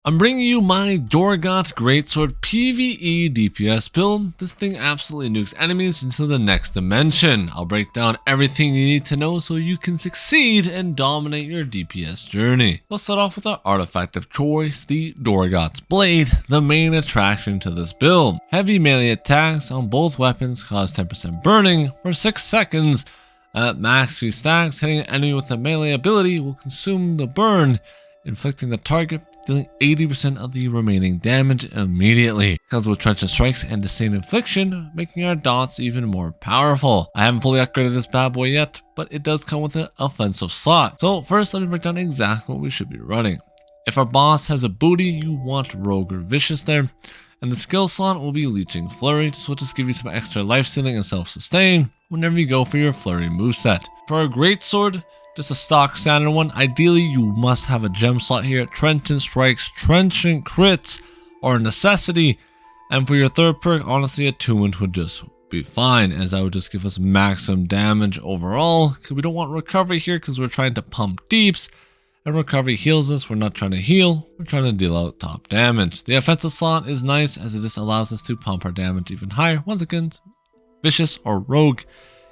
I'm bringing you my Doroth Greatsword PvE DPS build. This thing absolutely nukes enemies into the next dimension. I'll break down everything you need to know so you can succeed and dominate your DPS journey. Let's start off with our artifact of choice, the Doroth's Blade, the main attraction to this build. Heavy melee attacks on both weapons cause 10% burning for 6 seconds. At max 3 stacks, hitting an enemy with a melee ability will consume the burn, inflicting the target dealing 80% of the remaining damage immediately. It comes with Trenchant Strikes and Disdain Infliction, making our dots even more powerful. I haven't fully upgraded this bad boy yet, but it does come with an offensive slot. So first, let me break down exactly what we should be running. If our boss has a booty, you want Rogue or Vicious there, and the skill slot will be Leeching Flurry. This will just give you some extra life stealing and self-sustain whenever you go for your Flurry moveset. For our Greatsword, just a stock standard one. Ideally, you must have a gem slot here. Trenchant Strikes, Trenchant Crits are a necessity. And for your third perk, honestly, Attunement would just be fine, as that would just give us maximum damage overall. We don't want recovery here because we're trying to pump deeps. And recovery heals us. We're not trying to heal. We're trying to deal out top damage. The offensive slot is nice as it just allows us to pump our damage even higher. Once again, Vicious or Rogue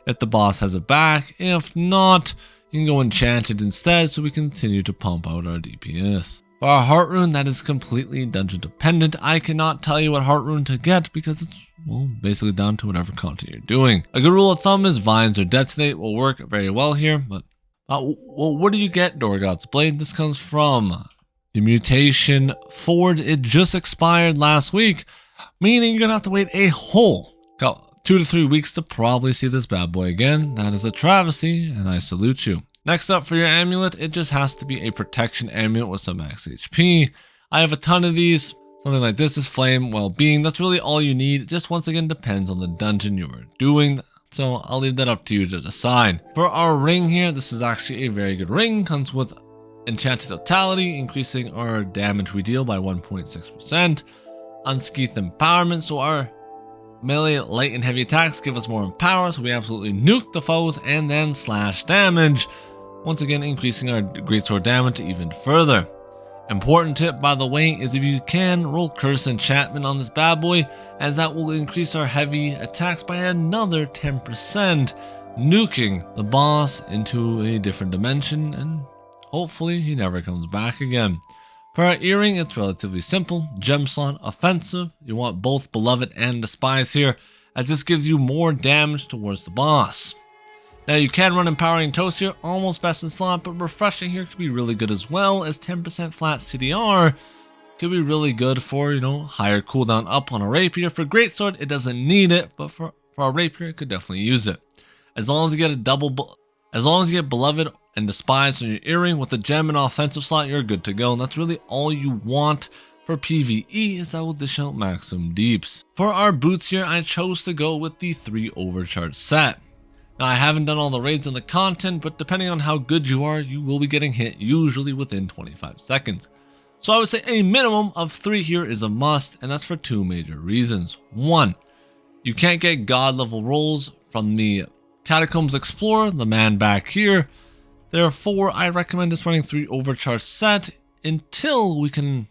if the boss has it back. If not, you can go Enchanted instead so we continue to pump out our DPS. For our Heart Rune, that is completely dungeon dependent. I cannot tell you what Heart Rune to get because it's, well, basically down to whatever content you're doing. A good rule of thumb is Vines or Detonate will work very well here, but well, where do you get Doroth's Blade? This comes from the Mutation Horde. It just expired last week, meaning you're gonna have to wait a whole 2 to 3 weeks to probably see this bad boy again. That is a travesty, and I salute you. Next up for your amulet, it just has to be a protection amulet with some max HP. I have a ton of these. Something like this is Flame Well-Being. That's really all you need. It just once again depends on the dungeon you are doing. So I'll leave that up to you to decide. For our ring here, this is actually a very good ring. Comes with Enchanted Totality, increasing our damage we deal by 1.6%. Unskeeth Empowerment, so our melee, light, and heavy attacks give us more empower, so we absolutely nuke the foes and then slash damage. Once again, increasing our Greatsword damage even further. Important tip, by the way, is if you can, roll Curse Enchantment on this bad boy, as that will increase our heavy attacks by another 10%, nuking the boss into a different dimension, and hopefully he never comes back again. For our earring, it's relatively simple. Gem slot, offensive. You want both Beloved and Despised here, as this gives you more damage towards the boss. Now you can run Empowering Toast here, almost best in slot, but Refreshing here could be really good as well, as 10% flat CDR could be really good for, higher cooldown up on a Rapier. For Greatsword, it doesn't need it, but for a Rapier, it could definitely use it. As long as you get Beloved and Despised on your earring with the gem and offensive slot, you're good to go. And that's really all you want for PvE, is that will dish out maximum deeps. For our boots here, I chose to go with the 3 Overcharge set. Now, I haven't done all the raids on the content, but depending on how good you are, you will be getting hit usually within 25 seconds. So I would say a minimum of 3 here is a must, and that's for 2 major reasons. 1, you can't get god level rolls from the Catacombs Explorer, the man back here. Therefore, I recommend just running 3 Overcharge set until we can,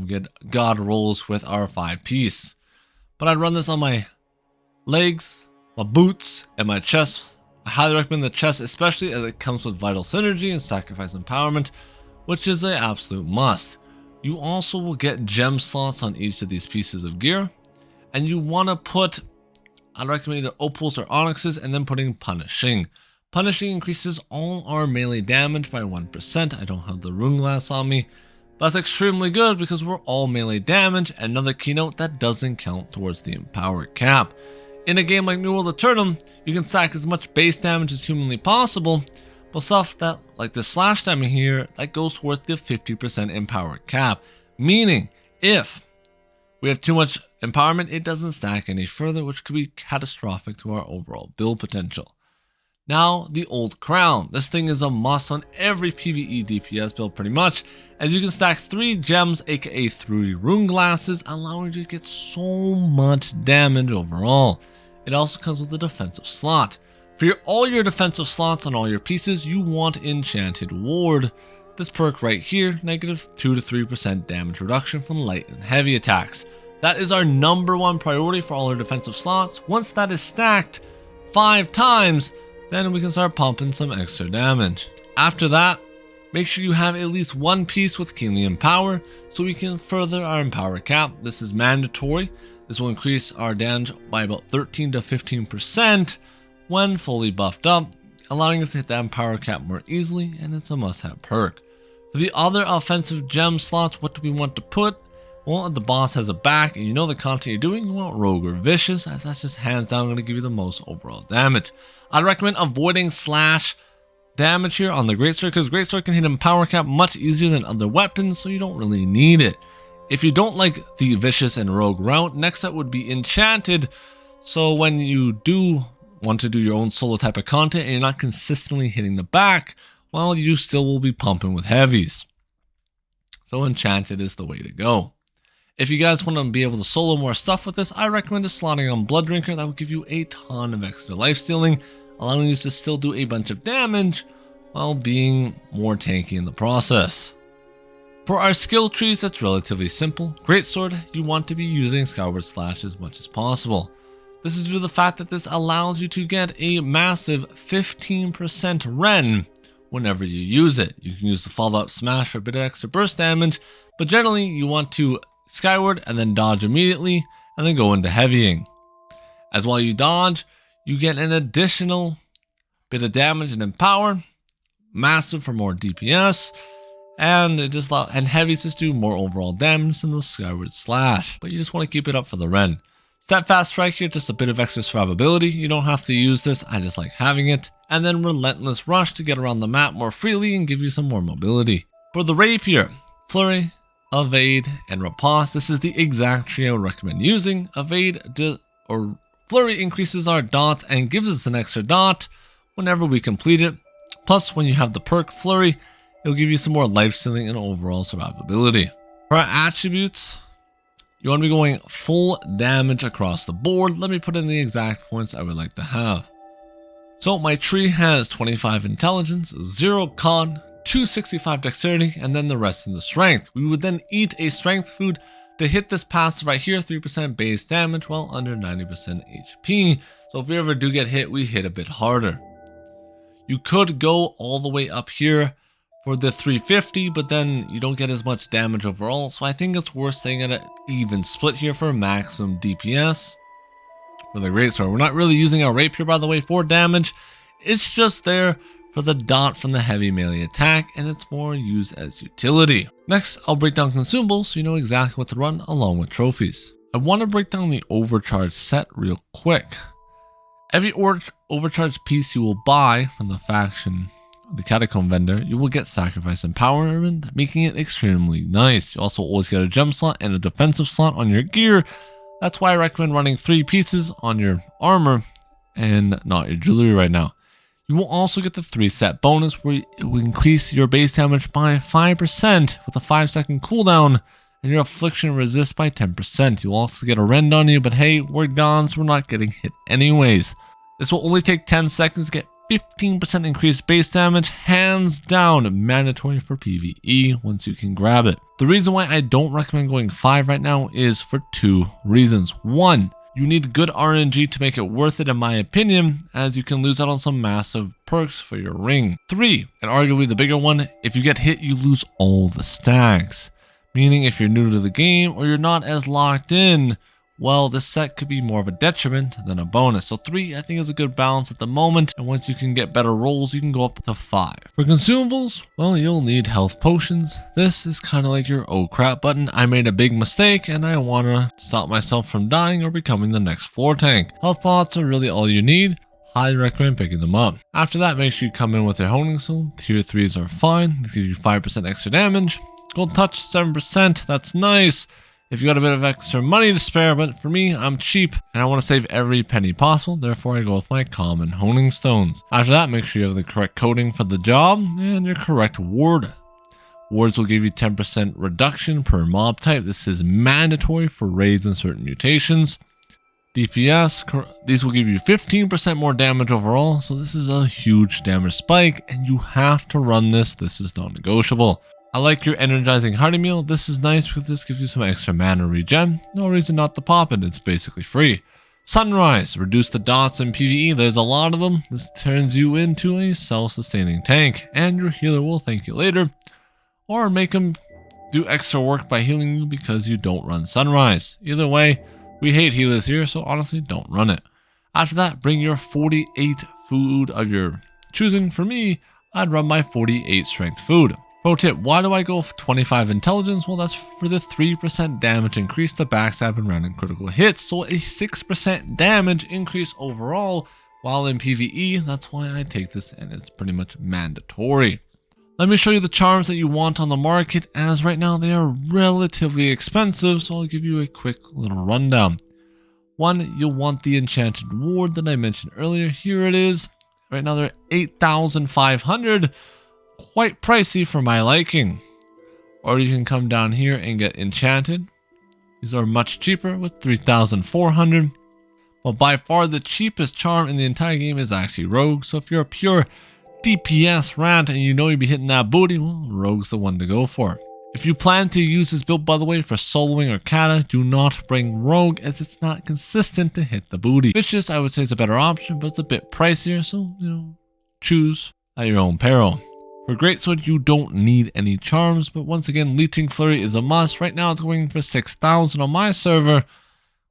get god rolls with our 5-piece. But I'd run this on my legs, my boots, and my chest. I highly recommend the chest, especially as it comes with Vital Synergy and Sacrifice Empowerment, which is an absolute must. You also will get gem slots on each of these pieces of gear, and you want to put, I'd recommend either Opals or Onyxes, and then putting Punishing. Punishing increases all our melee damage by 1%. I don't have the Rune Glass on me, but that's extremely good because we're all melee damage. Another keynote that doesn't count towards the Empower cap. In a game like New World Aeternum, you can stack as much base damage as humanly possible, but stuff that, like the slash damage here, that goes towards the 50% Empower cap. Meaning, if we have too much empowerment, it doesn't stack any further, which could be catastrophic to our overall build potential. Now, the Old Crown. This thing is a must on every PvE DPS build pretty much, as you can stack 3 gems, aka 3 rune glasses, allowing you to get so much damage overall. It also comes with a defensive slot. For all your defensive slots on all your pieces, you want Enchanted Ward. this perk right here, negative 2 to 3% damage reduction from light and heavy attacks. That is our #1 priority for all our defensive slots. Once that is stacked 5 times, then we can start pumping some extra damage. After that, make sure you have at least one piece with Kingium power so we can further our empower cap. This is mandatory. This will increase our damage by about 13 to 15% when fully buffed up, allowing us to hit that empower cap more easily, and it's a must-have perk. For the other offensive gem slots, what do we want to put? Well, if the boss has a back and you know the content you're doing, you want Rogue or Vicious, as that's just hands down going to give you the most overall damage. I'd recommend avoiding slash damage here on the Greatsword, because Greatsword can hit empower cap much easier than other weapons, so you don't really need it. If you don't like the Vicious and Rogue route, next up would be Enchanted. So when you do want to do your own solo type of content and you're not consistently hitting the back, well, you still will be pumping with heavies. So Enchanted is the way to go. If you guys want to be able to solo more stuff with this, I recommend just slotting on Bloodrinker. That will give you a ton of extra life stealing, allowing you to still do a bunch of damage while being more tanky in the process. For our skill trees, that's relatively simple. Greatsword, you want to be using Skyward Slash as much as possible. This is due to the fact that this allows you to get a massive 15% Ren whenever you use it. You can use the follow-up smash for a bit of extra burst damage, but generally you want to Skyward and then dodge immediately and then go into heavying. As while you dodge, you get an additional bit of damage and empower, massive for more DPS, and heavies just do more overall damage than the Skyward Slash, but you just want to keep it up for the Ren. Steadfast Strike here, just a bit of extra survivability. You don't have to use this, I just like having it. And then Relentless Rush to get around the map more freely and give you some more mobility. For the Rapier, Flurry, Evade, and Riposte, this is the exact trio I would recommend using. Flurry increases our dots and gives us an extra dot whenever we complete it. Plus, when you have the perk Flurry, it'll give you some more life stealing and overall survivability. For our attributes, you want to be going full damage across the board. Let me put in the exact points I would like to have. So my tree has 25 intelligence, 0 con, 265 dexterity, and then the rest in the strength. We would then eat a strength food to hit this passive right here, 3% base damage while under 90% HP. So if we ever do get hit, we hit a bit harder. You could go all the way up here for the 350, but then you don't get as much damage overall. So I think it's worth staying at an even split here for maximum DPS. For the Greatsword, we're not really using our Rapier, by the way, for damage. It's just there for the dot from the heavy melee attack, and it's more used as utility. Next, I'll break down consumables so you know exactly what to run along with trophies. I want to break down the Overcharge set real quick. Every Overcharge piece you will buy from the faction, the Catacomb vendor, you will get Sacrifice Empowerment, making it extremely nice. You also always get a gem slot and a defensive slot on your gear. That's why I recommend running 3 pieces on your armor and not your jewelry right now. You will also get the 3-set bonus where it will increase your base damage by 5% with a 5-second cooldown, and your affliction resist by 10%. You'll also get a rend on you, but hey, we're gone, so we're not getting hit anyways. This will only take 10 seconds to get 15% increased base damage, hands down mandatory for PvE once you can grab it. The reason why I don't recommend going 5 right now is for 2 reasons. 1, you need good RNG to make it worth it in my opinion, as you can lose out on some massive perks for your ring. 3, and arguably the bigger one, if you get hit you lose all the stacks. Meaning if you're new to the game or you're not as locked in, well, this set could be more of a detriment than a bonus. So 3, I think, is a good balance at the moment, and once you can get better rolls, you can go up to 5. For consumables, well, you'll need health potions. This is kind of like your oh crap button. I made a big mistake, and I want to stop myself from dying or becoming the next floor tank. Health pots are really all you need. Highly recommend picking them up. After that, make sure you come in with your honing stone. Tier 3s are fine. They give you 5% extra damage. Gold touch, 7%. That's nice if you got a bit of extra money to spare, but for me, I'm cheap and I want to save every penny possible. Therefore, I go with my common honing stones. After that, make sure you have the correct coding for the job and your correct ward. Wards will give you 10% reduction per mob type. This is mandatory for raids and certain mutations. DPS, these will give you 15% more damage overall, so this is a huge damage spike, and you have to run this. This is non-negotiable. I like your energizing hearty meal. This is nice because this gives you some extra mana regen. No reason not to pop it, it's basically free. Sunrise, reduce the dots in PvE, there's a lot of them. This turns you into a self-sustaining tank, and your healer will thank you later. Or make him do extra work by healing you because you don't run Sunrise. Either way, we hate healers here, so honestly, don't run it. After that, bring your 48 food of your choosing. For me, I'd run my 48 strength food. Pro tip, why do I go 25 intelligence? Well, that's for the 3% damage increase to backstab and random critical hits, so a 6% damage increase overall, while in PvE, that's why I take this, and it's pretty much mandatory. Let me show you the charms that you want on the market, as right now they are relatively expensive, so I'll give you a quick little rundown. One, you'll want the Enchanted Ward that I mentioned earlier. Here it is. Right now they're 8,500. Quite pricey for my liking. Or you can come down here and get Enchanted. These are much cheaper with 3,400. But by far the cheapest charm in the entire game is actually Rogue. So if you're a pure DPS rant and you know you'll be hitting that booty, well, Rogue's the one to go for. If you plan to use this build, by the way, for soloing or kata, do not bring Rogue as it's not consistent to hit the booty. Vicious, I would say, is a better option, but it's a bit pricier, so, choose at your own peril. For Greatsword, you don't need any charms, but once again, Leeching Flurry is a must. Right now, it's going for 6,000 on my server,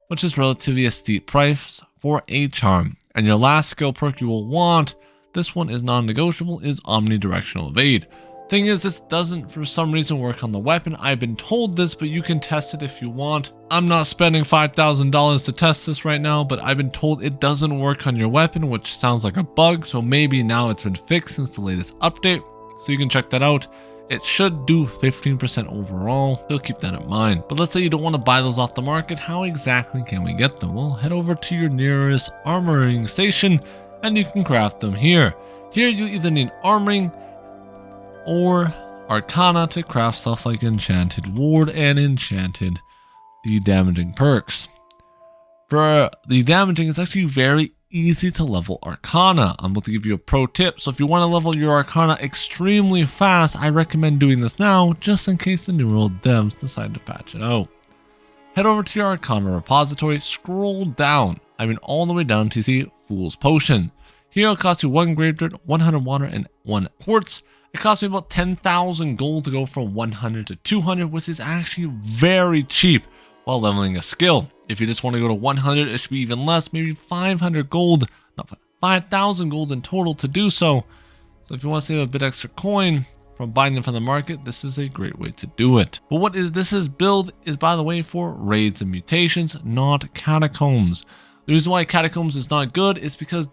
which is relatively a steep price for a charm. And your last skill perk you will want, this one is non-negotiable, is Omnidirectional Evade. Thing is, this doesn't for some reason work on the weapon. I've been told this, but you can test it if you want. I'm not spending $5,000 to test this right now, but I've been told it doesn't work on your weapon, which sounds like a bug, so maybe now it's been fixed since the latest update. So you can check that out. It should do 15% overall, so keep that in mind. But let's say you don't want to buy those off the market, how exactly can we get them? Well, head over to your nearest armoring station and you can craft them here. Here you either need armoring or Arcana to craft stuff like Enchanted Ward and Enchanted the damaging perks. For the damaging, it's actually very easy to level Arcana. I'm about to give you a pro tip. So if you want to level your Arcana extremely fast, I recommend doing this now, just in case the New World devs decide to patch it out. Head over to your Arcana repository, scroll down. All the way down to see Fool's Potion. Here it'll cost you 1 grave dirt, 100 water, and 1 quartz. It cost me about 10,000 gold to go from 100 to 200, which is actually very cheap while leveling a skill. If you just want to go to 100, it should be even less, maybe 500 gold, not 5,000 gold in total to do so. So if you want to save a bit extra coin from buying them from the market, this is a great way to do it. But what is this build is, by the way, for raids and mutations, not catacombs. The reason why catacombs is not good is because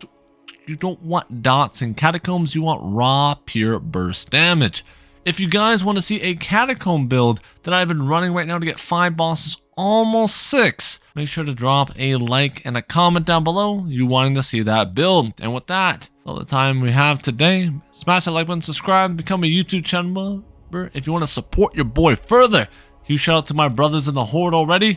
you don't want dots in catacombs, you want raw, pure burst damage. If you guys want to see a catacomb build that I've been running right now to get 5 bosses, almost 6, make sure to drop a like and a comment down below you wanting to see that build. And with that, all the time we have today, smash that like button, subscribe, become a YouTube channel member if you want to support your boy further. Huge shout out to my brothers in the Horde already.